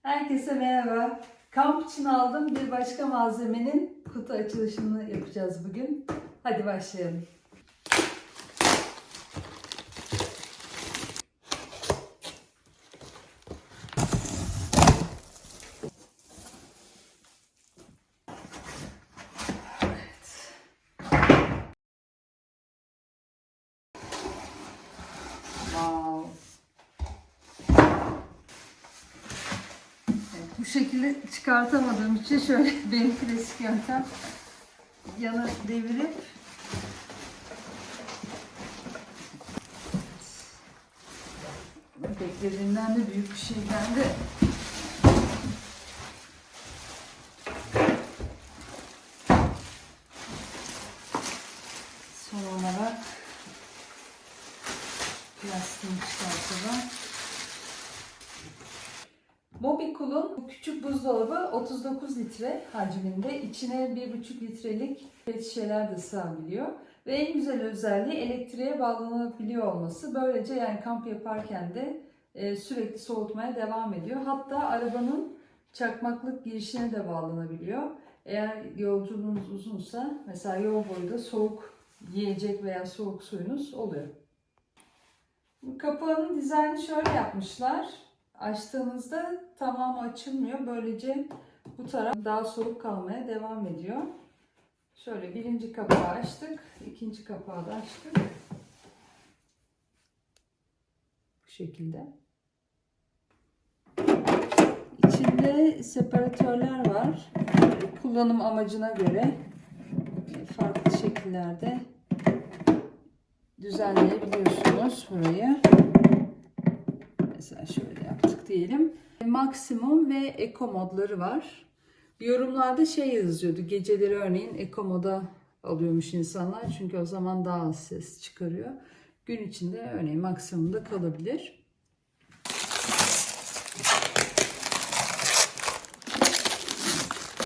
Herkese merhaba. Kamp için aldığım bir başka malzemenin kutu açılışını yapacağız bugün. Hadi başlayalım. Wow. Bu şekilde çıkartamadığım için şöyle benim klasik yöntem yana devirip beklediğimden de büyük bir şey geldi. Son olarak plastiğini çıkartalım. Mobicool'un küçük buzdolabı 39 litre hacminde. İçine 1,5 litrelik pet şişeler de sığabiliyor. Ve en güzel özelliği elektriğe bağlanabiliyor olması. Böylece yani kamp yaparken de sürekli soğutmaya devam ediyor. Hatta arabanın çakmaklık girişine de bağlanabiliyor. Eğer yolculuğunuz uzunsa mesela yol boyu da soğuk yiyecek veya soğuk suyunuz oluyor. Kapağının dizaynı şöyle yapmışlar. Açtığınızda tamamı açılmıyor. Böylece bu taraf daha soğuk kalmaya devam ediyor. Şöyle birinci kapağı açtık. İkinci kapağı da açtık. Bu şekilde. İçinde separatörler var. Kullanım amacına göre farklı şekillerde düzenleyebiliyorsunuz burayı. Mesela şöyle yaptık diyelim. Maksimum ve Eco modları var. Yorumlarda şey yazıyordu. Geceleri örneğin Eco moda alıyormuş insanlar. Çünkü o zaman daha az ses çıkarıyor. Gün içinde örneğin maksimumda kalabilir.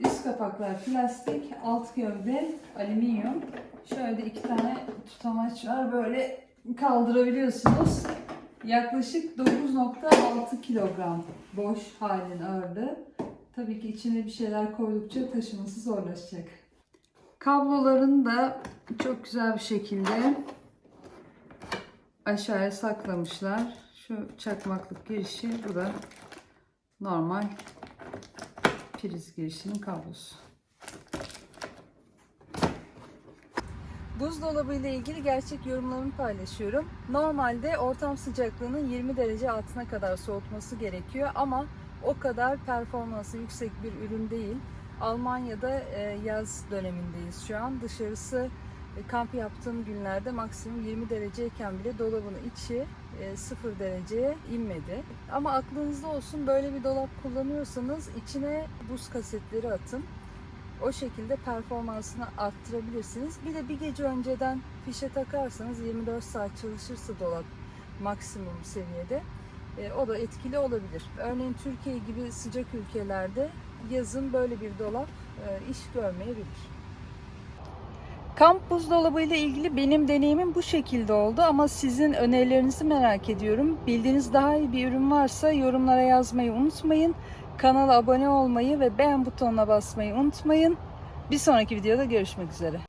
Üst kapaklar plastik, alt gövde alüminyum. Şöyle de iki tane tutamaç var. Böyle kaldırabiliyorsunuz. Yaklaşık 9,6 kilogram boş halin ağırlığı. Tabii ki içine bir şeyler koydukça taşıması zorlaşacak. Kablolarını da çok güzel bir şekilde aşağıya saklamışlar. Şu çakmaklık girişi, bu da normal priz girişinin kablosu. Buzdolabı ile ilgili gerçek yorumlarımı paylaşıyorum. Normalde ortam sıcaklığının 20 derece altına kadar soğutması gerekiyor ama o kadar performansı yüksek bir ürün değil. Almanya'da yaz dönemindeyiz şu an. Dışarısı kamp yaptığım günlerde maksimum 20 dereceyken bile dolabın içi 0 dereceye inmedi. Ama aklınızda olsun, böyle bir dolap kullanıyorsanız içine buz kasetleri atın. O şekilde performansını arttırabilirsiniz. Bir de bir gece önceden fişe takarsanız 24 saat çalışırsa dolap maksimum seviyede o da etkili olabilir. Örneğin Türkiye gibi sıcak ülkelerde yazın böyle bir dolap iş görmeyebilir. Kamp buzdolabı ile ilgili benim deneyimim bu şekilde oldu ama sizin önerilerinizi merak ediyorum. Bildiğiniz daha iyi bir ürün varsa yorumlara yazmayı unutmayın. Kanala abone olmayı ve beğen butonuna basmayı unutmayın. Bir sonraki videoda görüşmek üzere.